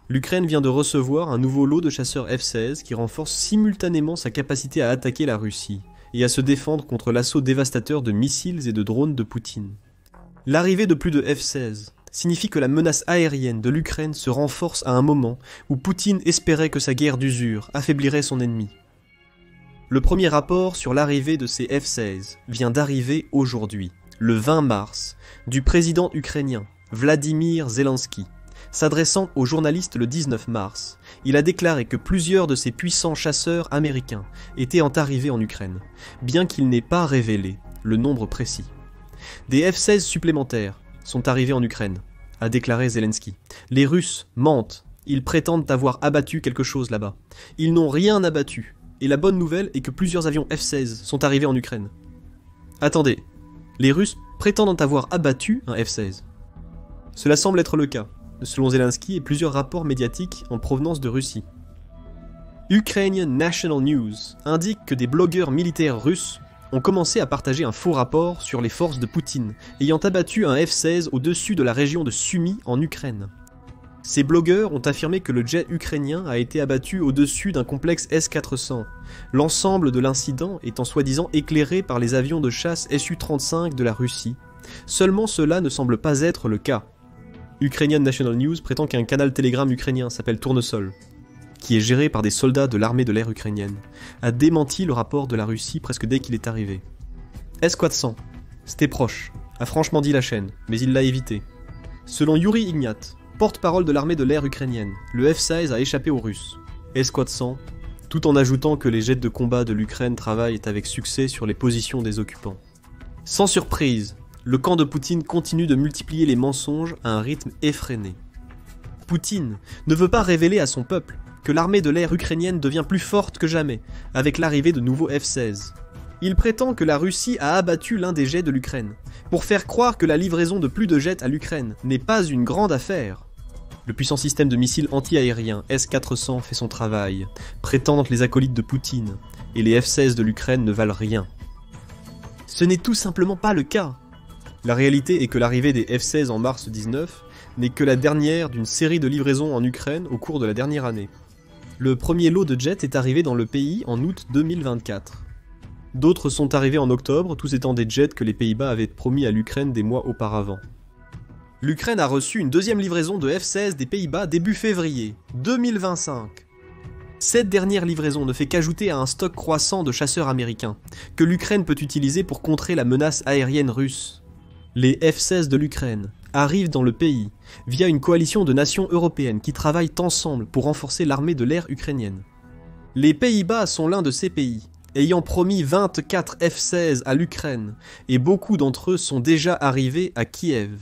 L'Ukraine vient de recevoir un nouveau lot de chasseurs F-16 qui renforce simultanément sa capacité à attaquer la Russie et à se défendre contre l'assaut dévastateur de missiles et de drones de Poutine. L'arrivée de plus de F-16 signifie que la menace aérienne de l'Ukraine se renforce à un moment où Poutine espérait que sa guerre d'usure affaiblirait son ennemi. Le premier rapport sur l'arrivée de ces F-16 vient d'arriver aujourd'hui, le 20 mars, du président ukrainien Vladimir Zelensky. S'adressant aux journalistes le 19 mars, il a déclaré que plusieurs de ces puissants chasseurs américains étaient arrivés en Ukraine, bien qu'il n'ait pas révélé le nombre précis. Des F-16 supplémentaires sont arrivés en Ukraine, a déclaré Zelensky. Les Russes mentent, ils prétendent avoir abattu quelque chose là-bas. Ils n'ont rien abattu, et la bonne nouvelle est que plusieurs avions F-16 sont arrivés en Ukraine. Attendez, les Russes prétendent avoir abattu un F-16. Cela semble être le cas, selon Zelensky et plusieurs rapports médiatiques en provenance de Russie. Ukrainian National News indique que des blogueurs militaires russes ont commencé à partager un faux rapport sur les forces de Poutine ayant abattu un F-16 au-dessus de la région de Sumy en Ukraine. Ces blogueurs ont affirmé que le jet ukrainien a été abattu au-dessus d'un complexe S-400, l'ensemble de l'incident étant soi-disant éclairé par les avions de chasse Su-35 de la Russie. Seulement cela ne semble pas être le cas. Ukrainian National News prétend qu'un canal Telegram ukrainien s'appelle Tournesol, qui est géré par des soldats de l'armée de l'air ukrainienne, a démenti le rapport de la Russie presque dès qu'il est arrivé. S-400, c'était proche, a franchement dit la chaîne, mais il l'a évité. Selon Yuri Ignat, porte-parole de l'armée de l'air ukrainienne, le F-16 a échappé aux Russes. S-400, tout en ajoutant que les jets de combat de l'Ukraine travaillent avec succès sur les positions des occupants. Sans surprise, le camp de Poutine continue de multiplier les mensonges à un rythme effréné. Poutine ne veut pas révéler à son peuple que l'armée de l'air ukrainienne devient plus forte que jamais avec l'arrivée de nouveaux F-16. Il prétend que la Russie a abattu l'un des jets de l'Ukraine, pour faire croire que la livraison de plus de jets à l'Ukraine n'est pas une grande affaire. Le puissant système de missiles anti-aériens S-400 fait son travail, prétendent les acolytes de Poutine, et les F-16 de l'Ukraine ne valent rien. Ce n'est tout simplement pas le cas. La réalité est que l'arrivée des F-16 en mars 19 n'est que la dernière d'une série de livraisons en Ukraine au cours de la dernière année. Le premier lot de jets est arrivé dans le pays en août 2024. D'autres sont arrivés en octobre, tous étant des jets que les Pays-Bas avaient promis à l'Ukraine des mois auparavant. L'Ukraine a reçu une deuxième livraison de F-16 des Pays-Bas début février 2025. Cette dernière livraison ne fait qu'ajouter à un stock croissant de chasseurs américains, que l'Ukraine peut utiliser pour contrer la menace aérienne russe. Les F-16 de l'Ukraine arrivent dans le pays via une coalition de nations européennes qui travaillent ensemble pour renforcer l'armée de l'air ukrainienne. Les Pays-Bas sont l'un de ces pays, ayant promis 24 F-16 à l'Ukraine, et beaucoup d'entre eux sont déjà arrivés à Kiev.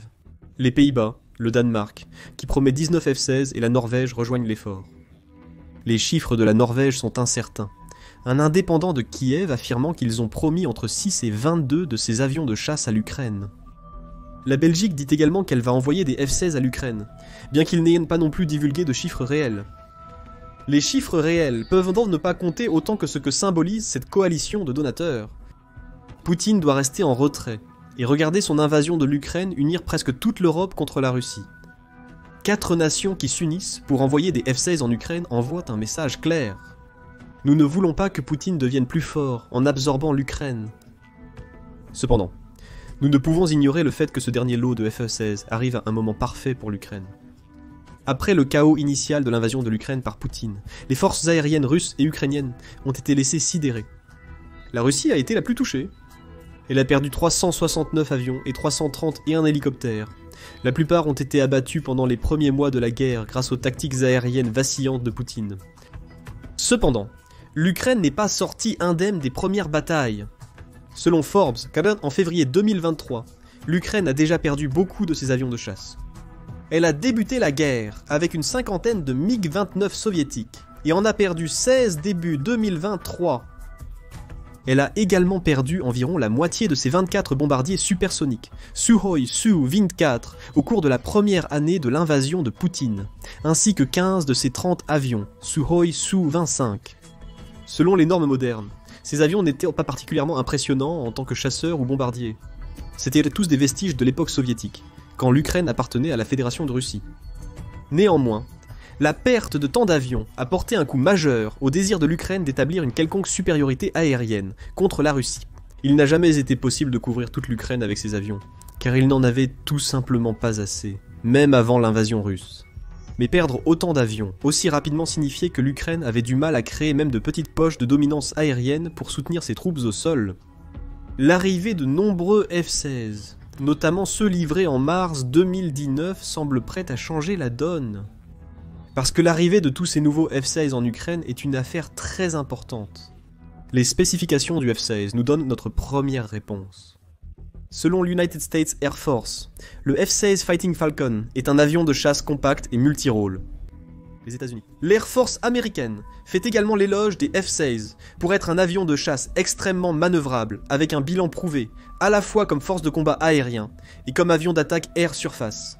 Les Pays-Bas, le Danemark, qui promet 19 F-16 et la Norvège rejoignent l'effort. Les chiffres de la Norvège sont incertains. Un indépendant de Kiev affirmant qu'ils ont promis entre 6 et 22 de ces avions de chasse à l'Ukraine. La Belgique dit également qu'elle va envoyer des F-16 à l'Ukraine, bien qu'il n'ait pas non plus divulgué de chiffres réels. Les chiffres réels peuvent donc ne pas compter autant que ce que symbolise cette coalition de donateurs. Poutine doit rester en retrait, et regarder son invasion de l'Ukraine unir presque toute l'Europe contre la Russie. 4 nations qui s'unissent pour envoyer des F-16 en Ukraine envoient un message clair. Nous ne voulons pas que Poutine devienne plus fort en absorbant l'Ukraine. Cependant, nous ne pouvons ignorer le fait que ce dernier lot de F-16 arrive à un moment parfait pour l'Ukraine. Après le chaos initial de l'invasion de l'Ukraine par Poutine, les forces aériennes russes et ukrainiennes ont été laissées sidérées. La Russie a été la plus touchée. Elle a perdu 369 avions et 331 hélicoptères. La plupart ont été abattus pendant les premiers mois de la guerre grâce aux tactiques aériennes vacillantes de Poutine. Cependant, l'Ukraine n'est pas sortie indemne des premières batailles. Selon Forbes, en février 2023, l'Ukraine a déjà perdu beaucoup de ses avions de chasse. Elle a débuté la guerre avec une cinquantaine de MiG-29 soviétiques et en a perdu 16 début 2023. Elle a également perdu environ la moitié de ses 24 bombardiers supersoniques, Sukhoi Su-24, au cours de la première année de l'invasion de Poutine, ainsi que 15 de ses 30 avions, Sukhoi Su-25. Selon les normes modernes, ces avions n'étaient pas particulièrement impressionnants en tant que chasseurs ou bombardiers. C'étaient tous des vestiges de l'époque soviétique, quand l'Ukraine appartenait à la Fédération de Russie. Néanmoins, La perte de tant d'avions a porté un coup majeur au désir de l'Ukraine d'établir une quelconque supériorité aérienne contre la Russie. Il n'a jamais été possible de couvrir toute l'Ukraine avec ces avions, car il n'en avait tout simplement pas assez, même avant l'invasion russe. Mais perdre autant d'avions aussi rapidement signifiait que l'Ukraine avait du mal à créer même de petites poches de dominance aérienne pour soutenir ses troupes au sol. L'arrivée de nombreux F-16, notamment ceux livrés en mars 2019, semble prête à changer la donne. Parce que l'arrivée de tous ces nouveaux F-16 en Ukraine est une affaire très importante. Les spécifications du F-16 nous donnent notre première réponse. Selon l'United States Air Force, le F-16 Fighting Falcon est un avion de chasse compact et multirôle. Les États-Unis. L'Air Force américaine fait également l'éloge des F-16 pour être un avion de chasse extrêmement manœuvrable, avec un bilan prouvé, à la fois comme force de combat aérien et comme avion d'attaque air-surface.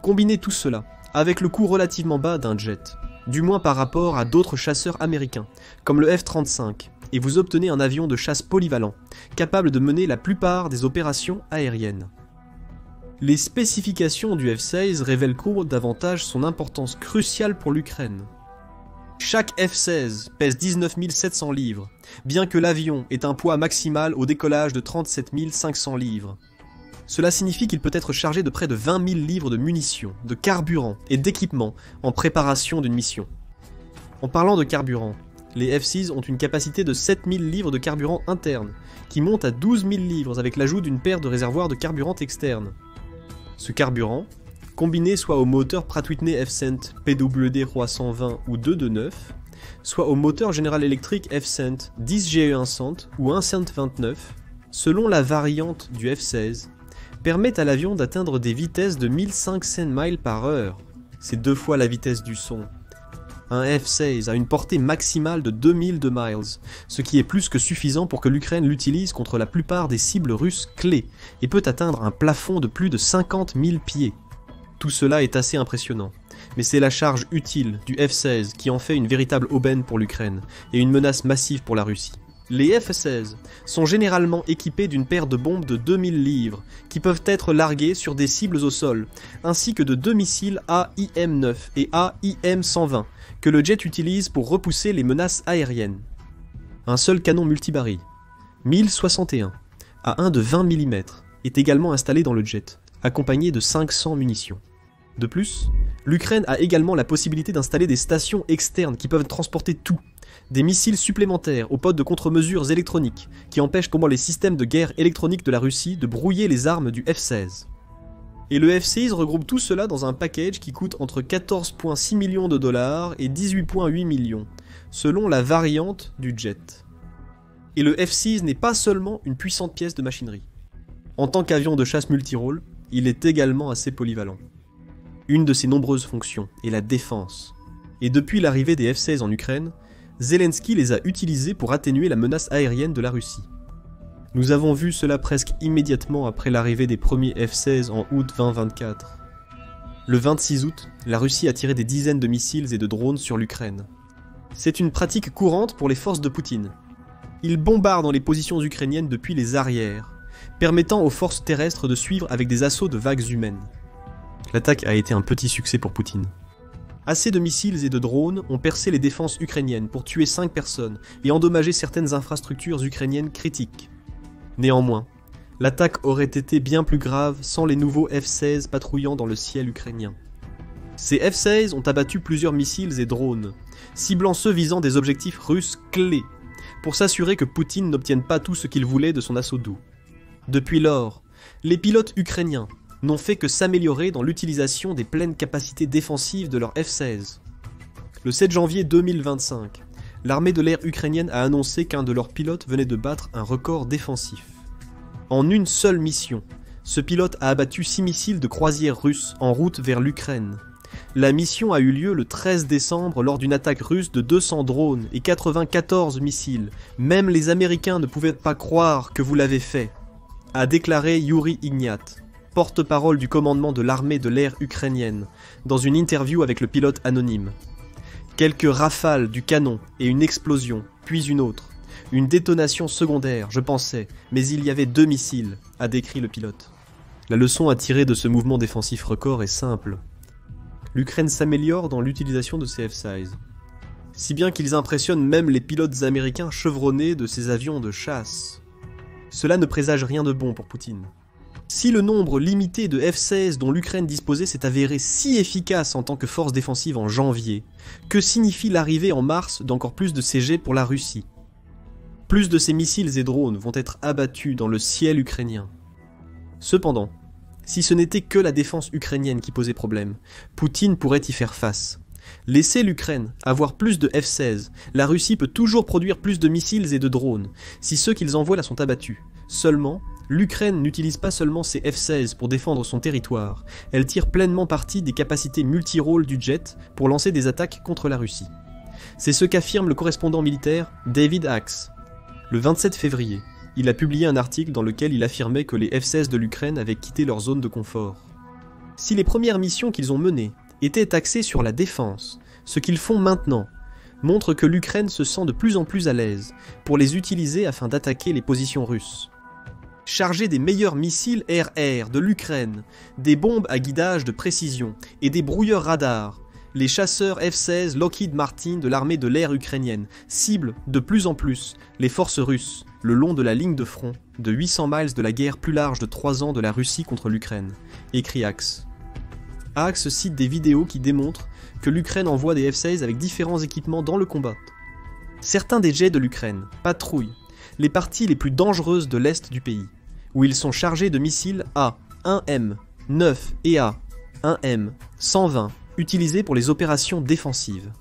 Combinez tout cela avec le coût relativement bas d'un jet, du moins par rapport à d'autres chasseurs américains, comme le F-35, et vous obtenez un avion de chasse polyvalent, capable de mener la plupart des opérations aériennes. Les spécifications du F-16 révèlent davantage son importance cruciale pour l'Ukraine. Chaque F-16 pèse 19 700 livres, bien que l'avion ait un poids maximal au décollage de 37 500 livres. Cela signifie qu'il peut être chargé de près de 20 000 livres de munitions, de carburant et d'équipement en préparation d'une mission. En parlant de carburant, les F-6 ont une capacité de 7 000 livres de carburant interne, qui monte à 12 000 livres avec l'ajout d'une paire de réservoirs de carburant externes. Ce carburant, combiné soit au moteur Pratt Whitney F-Cent PWD-320 ou 229, soit au moteur General Electric F-Cent 10GE100 ou 1Cent29, selon la variante du F-16, permet à l'avion d'atteindre des vitesses de 1500 miles par heure. C'est 2 fois la vitesse du son. Un F-16 a une portée maximale de 2002 miles, ce qui est plus que suffisant pour que l'Ukraine l'utilise contre la plupart des cibles russes clés, et peut atteindre un plafond de plus de 50 000 pieds. Tout cela est assez impressionnant, mais c'est la charge utile du F-16 qui en fait une véritable aubaine pour l'Ukraine, et une menace massive pour la Russie. Les F-16 sont généralement équipés d'une paire de bombes de 2000 livres, qui peuvent être larguées sur des cibles au sol, ainsi que de 2 missiles AIM-9 et AIM-120, que le jet utilise pour repousser les menaces aériennes. Un seul canon multibaril, 1061, à un de 20 mm, est également installé dans le jet, accompagné de 500 munitions. De plus, l'Ukraine a également la possibilité d'installer des stations externes qui peuvent transporter tout, des missiles supplémentaires aux pods de contre-mesures électroniques, qui empêchent comment les systèmes de guerre électronique de la Russie de brouiller les armes du F-16. Et le F-16 regroupe tout cela dans un package qui coûte entre 14,6 millions de dollars et 18,8 millions, selon la variante du jet. Et le F-16 n'est pas seulement une puissante pièce de machinerie. En tant qu'avion de chasse multirôle, il est également assez polyvalent. Une de ses nombreuses fonctions est la défense. Et depuis l'arrivée des F-16 en Ukraine, Zelensky les a utilisés pour atténuer la menace aérienne de la Russie. Nous avons vu cela presque immédiatement après l'arrivée des premiers F-16 en août 2024. Le 26 août, la Russie a tiré des dizaines de missiles et de drones sur l'Ukraine. C'est une pratique courante pour les forces de Poutine. Ils bombardent les positions ukrainiennes depuis les arrières, permettant aux forces terrestres de suivre avec des assauts de vagues humaines. L'attaque a été un petit succès pour Poutine. Assez de missiles et de drones ont percé les défenses ukrainiennes pour tuer 5 personnes et endommager certaines infrastructures ukrainiennes critiques. Néanmoins, l'attaque aurait été bien plus grave sans les nouveaux F-16 patrouillant dans le ciel ukrainien. Ces F-16 ont abattu plusieurs missiles et drones, ciblant ceux visant des objectifs russes clés, pour s'assurer que Poutine n'obtienne pas tout ce qu'il voulait de son assaut doux. Depuis lors, les pilotes ukrainiens n'ont fait que s'améliorer dans l'utilisation des pleines capacités défensives de leurs F-16. Le 7 janvier 2025, l'armée de l'air ukrainienne a annoncé qu'un de leurs pilotes venait de battre un record défensif. En une seule mission, ce pilote a abattu 6 missiles de croisière russes en route vers l'Ukraine. La mission a eu lieu le 13 décembre lors d'une attaque russe de 200 drones et 94 missiles. Même les Américains ne pouvaient pas croire que vous l'avez fait, a déclaré Yuri Ignat, porte-parole du commandement de l'armée de l'air ukrainienne, dans une interview avec le pilote anonyme. Quelques rafales du canon et une explosion, puis une autre. Une détonation secondaire, je pensais, mais il y avait 2 missiles, a décrit le pilote. La leçon à tirer de ce mouvement défensif record est simple. l'Ukraine s'améliore dans l'utilisation de ces F-16. Si bien qu'ils impressionnent même les pilotes américains chevronnés de ces avions de chasse. Cela ne présage rien de bon pour Poutine. Si le nombre limité de F-16 dont l'Ukraine disposait s'est avéré si efficace en tant que force défensive en janvier, que signifie l'arrivée en mars d'encore plus de CG pour la Russie? Plus de ces missiles et drones vont être abattus dans le ciel ukrainien. Cependant, si ce n'était que la défense ukrainienne qui posait problème, Poutine pourrait y faire face. Laissez l'Ukraine avoir plus de F-16, la Russie peut toujours produire plus de missiles et de drones, si ceux qu'ils envoient là sont abattus. Seulement, l'Ukraine n'utilise pas seulement ses F-16 pour défendre son territoire, elle tire pleinement parti des capacités multirôles du jet pour lancer des attaques contre la Russie. C'est ce qu'affirme le correspondant militaire David Axe. Le 27 février, il a publié un article dans lequel il affirmait que les F-16 de l'Ukraine avaient quitté leur zone de confort. Si les premières missions qu'ils ont menées étaient axées sur la défense, ce qu'ils font maintenant montre que l'Ukraine se sent de plus en plus à l'aise pour les utiliser afin d'attaquer les positions russes. Chargés des meilleurs missiles air-air de l'Ukraine, des bombes à guidage de précision et des brouilleurs radars, les chasseurs F-16 Lockheed Martin de l'armée de l'air ukrainienne ciblent de plus en plus les forces russes le long de la ligne de front de 800 miles de la guerre plus large de 3 ans de la Russie contre l'Ukraine, écrit Axe. Axe cite des vidéos qui démontrent que l'Ukraine envoie des F-16 avec différents équipements dans le combat. Certains des jets de l'Ukraine patrouillent les parties les plus dangereuses de l'est du pays, où ils sont chargés de missiles A-1M, 9 et A-1M, 120, utilisés pour les opérations défensives.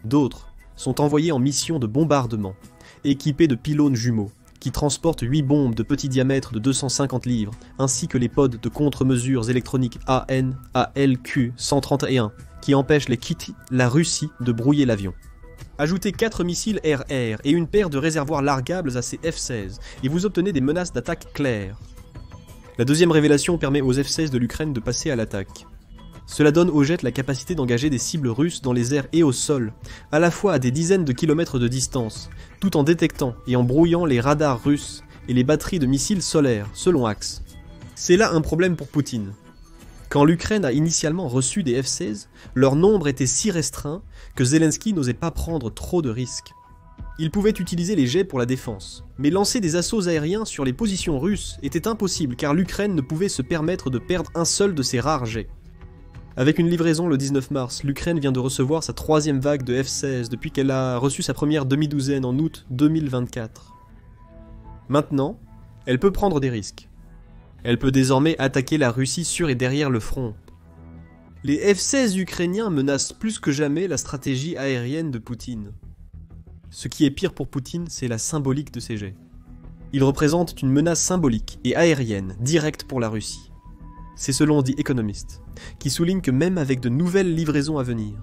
D'autres sont envoyés en mission de bombardement, équipés de pylônes jumeaux, qui transportent 8 bombes de petit diamètre de 250 livres, ainsi que les pods de contre-mesures électroniques AN, ALQ 131, qui empêchent la Russie de brouiller l'avion. Ajoutez 4 missiles air-air et une paire de réservoirs largables à ces F-16, et vous obtenez des menaces d'attaque claires. La deuxième révélation permet aux F-16 de l'Ukraine de passer à l'attaque. Cela donne aux jets la capacité d'engager des cibles russes dans les airs et au sol, à la fois à des dizaines de kilomètres de distance, tout en détectant et en brouillant les radars russes et les batteries de missiles solaires, selon Axe. C'est là un problème pour Poutine. Quand l'Ukraine a initialement reçu des F-16, leur nombre était si restreint que Zelensky n'osait pas prendre trop de risques. Il pouvait utiliser les jets pour la défense, mais lancer des assauts aériens sur les positions russes était impossible car l'Ukraine ne pouvait se permettre de perdre un seul de ses rares jets. Avec une livraison le 19 mars, l'Ukraine vient de recevoir sa 3e vague de F-16 depuis qu'elle a reçu sa première demi-douzaine en août 2024. Maintenant, elle peut prendre des risques. Elle peut désormais attaquer la Russie sur et derrière le front. Les F-16 ukrainiens menacent plus que jamais la stratégie aérienne de Poutine. Ce qui est pire pour Poutine, c'est la symbolique de ces jets. Ils représentent une menace symbolique et aérienne directe pour la Russie. C'est selon The Economist, qui souligne que même avec de nouvelles livraisons à venir,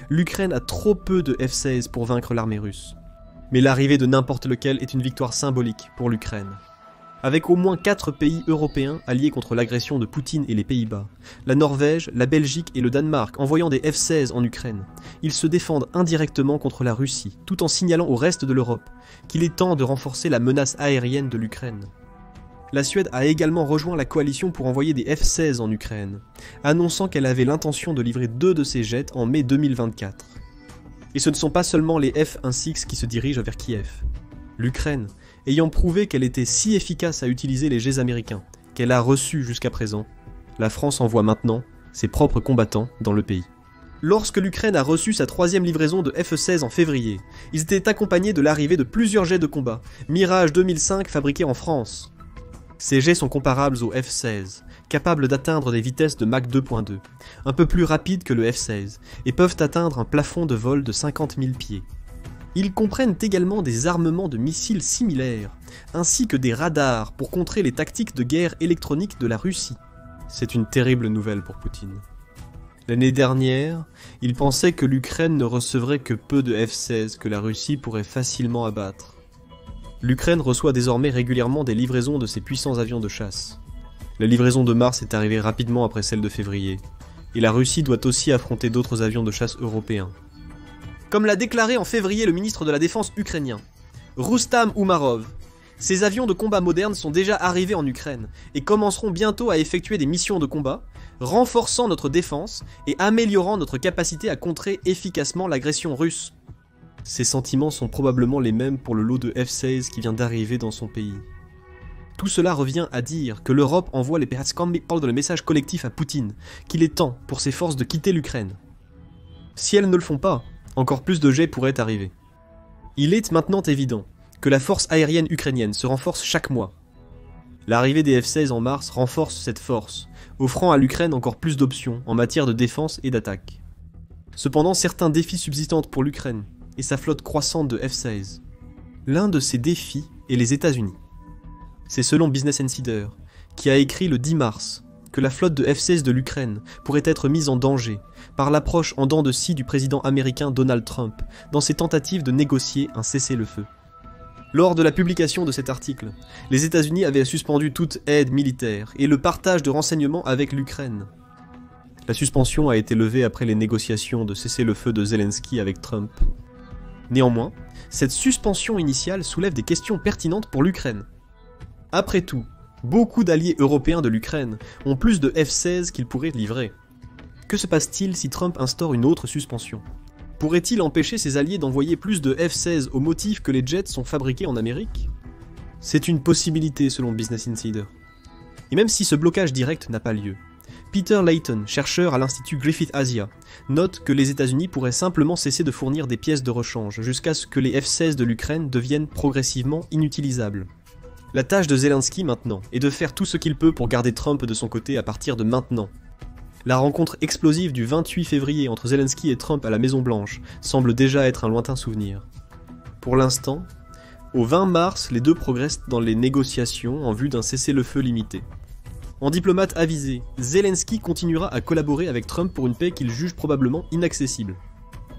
l'Ukraine a trop peu de F-16 pour vaincre l'armée russe. Mais l'arrivée de n'importe lequel est une victoire symbolique pour l'Ukraine. Avec au moins 4 pays européens alliés contre l'agression de Poutine et les Pays-Bas, la Norvège, la Belgique et le Danemark envoyant des F-16 en Ukraine, ils se défendent indirectement contre la Russie, tout en signalant au reste de l'Europe qu'il est temps de renforcer la menace aérienne de l'Ukraine. La Suède a également rejoint la coalition pour envoyer des F-16 en Ukraine, annonçant qu'elle avait l'intention de livrer 2 de ces jets en mai 2024. Et ce ne sont pas seulement les F-16 qui se dirigent vers Kiev. L'Ukraine, ayant prouvé qu'elle était si efficace à utiliser les jets américains qu'elle a reçus jusqu'à présent, la France envoie maintenant ses propres combattants dans le pays. Lorsque l'Ukraine a reçu sa 3e livraison de F-16 en février, ils étaient accompagnés de l'arrivée de plusieurs jets de combat, Mirage 2005 fabriqués en France. Ces jets sont comparables au F-16, capables d'atteindre des vitesses de Mach 2.2, un peu plus rapides que le F-16, et peuvent atteindre un plafond de vol de 50 000 pieds. Ils comprennent également des armements de missiles similaires, ainsi que des radars pour contrer les tactiques de guerre électronique de la Russie. C'est une terrible nouvelle pour Poutine. L'année dernière, il pensait que l'Ukraine ne recevrait que peu de F-16 que la Russie pourrait facilement abattre. L'Ukraine reçoit désormais régulièrement des livraisons de ses puissants avions de chasse. La livraison de mars est arrivée rapidement après celle de février, et la Russie doit aussi affronter d'autres avions de chasse européens. Comme l'a déclaré en février le ministre de la Défense ukrainien, Rustam Umarov, Ces avions de combat modernes sont déjà arrivés en Ukraine et commenceront bientôt à effectuer des missions de combat, renforçant notre défense et améliorant notre capacité à contrer efficacement l'agression russe. Ces sentiments sont probablement les mêmes pour le lot de F-16 qui vient d'arriver dans son pays. Tout cela revient à dire que l'Europe envoie les dans le message collectif à Poutine, qu'il est temps pour ses forces de quitter l'Ukraine. Si elles ne le font pas, encore plus de jets pourraient arriver. Il est maintenant évident que la force aérienne ukrainienne se renforce chaque mois. L'arrivée des F-16 en mars renforce cette force, offrant à l'Ukraine encore plus d'options en matière de défense et d'attaque. Cependant, certains défis subsistent pour l'Ukraine et sa flotte croissante de F-16. L'un de ces défis est les États-Unis. C'est selon Business Insider, qui a écrit le 10 mars que la flotte de F-16 de l'Ukraine pourrait être mise en danger par l'approche en dents de scie du président américain Donald Trump dans ses tentatives de négocier un cessez-le-feu. Lors de la publication de cet article, les États-Unis avaient suspendu toute aide militaire et le partage de renseignements avec l'Ukraine. La suspension a été levée après les négociations de cessez-le-feu de Zelensky avec Trump. Néanmoins, cette suspension initiale soulève des questions pertinentes pour l'Ukraine. Après tout, beaucoup d'alliés européens de l'Ukraine ont plus de F-16 qu'ils pourraient livrer. Que se passe-t-il si Trump instaure une autre suspension ? Pourrait-il empêcher ses alliés d'envoyer plus de F-16 au motif que les jets sont fabriqués en Amérique ? C'est une possibilité selon Business Insider. Et même si ce blocage direct n'a pas lieu, Peter Layton, chercheur à l'Institut Griffith Asia, note que les États-Unis pourraient simplement cesser de fournir des pièces de rechange jusqu'à ce que les F-16 de l'Ukraine deviennent progressivement inutilisables. La tâche de Zelensky maintenant est de faire tout ce qu'il peut pour garder Trump de son côté à partir de maintenant. La rencontre explosive du 28 février entre Zelensky et Trump à la Maison-Blanche semble déjà être un lointain souvenir. Pour l'instant, au 20 mars, les deux progressent dans les négociations en vue d'un cessez-le-feu limité. En diplomate avisé, Zelensky continuera à collaborer avec Trump pour une paix qu'il juge probablement inaccessible.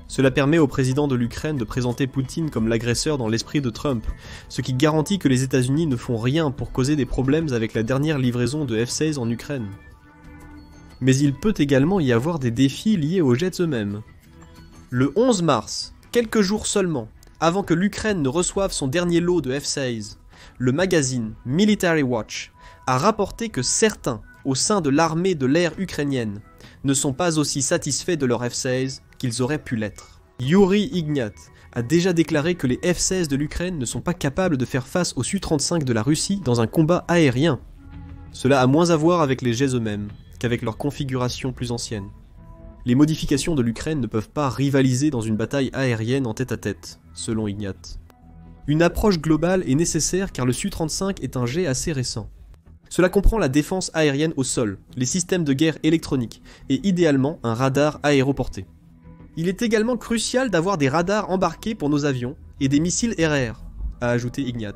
Cela permet au président de l'Ukraine de présenter Poutine comme l'agresseur dans l'esprit de Trump, ce qui garantit que les États-Unis ne font rien pour causer des problèmes avec la dernière livraison de F-16 en Ukraine. Mais il peut également y avoir des défis liés aux jets eux-mêmes. Le 11 mars, quelques jours seulement, avant que l'Ukraine ne reçoive son dernier lot de F-16, le magazine Military Watch a rapporté que certains, au sein de l'armée de l'air ukrainienne, ne sont pas aussi satisfaits de leur F-16 qu'ils auraient pu l'être. Yuri Ignat a déjà déclaré que les F-16 de l'Ukraine ne sont pas capables de faire face aux Su-35 de la Russie dans un combat aérien. Cela a moins à voir avec les jets eux-mêmes qu'avec leur configuration plus ancienne. Les modifications de l'Ukraine ne peuvent pas rivaliser dans une bataille aérienne en tête-à-tête, selon Ignat. Une approche globale est nécessaire car le Su-35 est un jet assez récent. Cela comprend la défense aérienne au sol, les systèmes de guerre électroniques et idéalement un radar aéroporté. Il est également crucial d'avoir des radars embarqués pour nos avions et des missiles RR, a ajouté Ignat.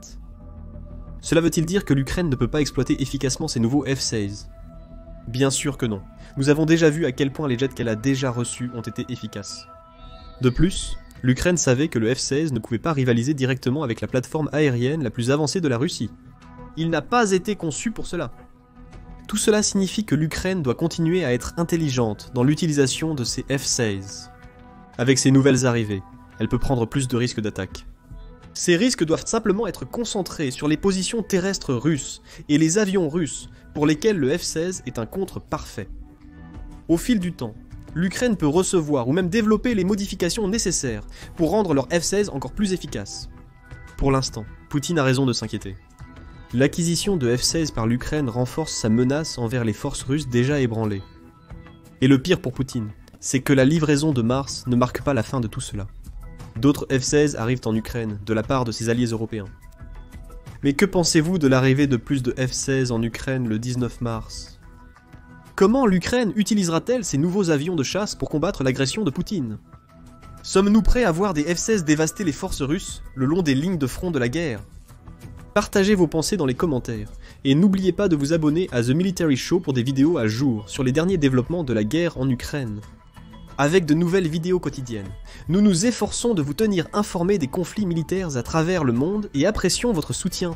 Cela veut-il dire que l'Ukraine ne peut pas exploiter efficacement ses nouveaux F-16 ? Bien sûr que non. Nous avons déjà vu à quel point les jets qu'elle a déjà reçus ont été efficaces. De plus, l'Ukraine savait que le F-16 ne pouvait pas rivaliser directement avec la plateforme aérienne la plus avancée de la Russie. Il n'a pas été conçu pour cela. Tout cela signifie que l'Ukraine doit continuer à être intelligente dans l'utilisation de ses F-16. Avec ces nouvelles arrivées, elle peut prendre plus de risques d'attaque. Ces risques doivent simplement être concentrés sur les positions terrestres russes et les avions russes, pour lesquels le F-16 est un contre parfait. Au fil du temps, l'Ukraine peut recevoir ou même développer les modifications nécessaires pour rendre leur F-16 encore plus efficace. Pour l'instant, Poutine a raison de s'inquiéter. L'acquisition de F-16 par l'Ukraine renforce sa menace envers les forces russes déjà ébranlées. Et le pire pour Poutine, c'est que la livraison de mars ne marque pas la fin de tout cela. D'autres F-16 arrivent en Ukraine, de la part de ses alliés européens. Mais que pensez-vous de l'arrivée de plus de F-16 en Ukraine le 19 mars ? Comment l'Ukraine utilisera-t-elle ces nouveaux avions de chasse pour combattre l'agression de Poutine ? Sommes-nous prêts à voir des F-16 dévaster les forces russes le long des lignes de front de la guerre ? Partagez vos pensées dans les commentaires, et n'oubliez pas de vous abonner à The Military Show pour des vidéos à jour sur les derniers développements de la guerre en Ukraine. Avec de nouvelles vidéos quotidiennes, nous nous efforçons de vous tenir informés des conflits militaires à travers le monde et apprécions votre soutien.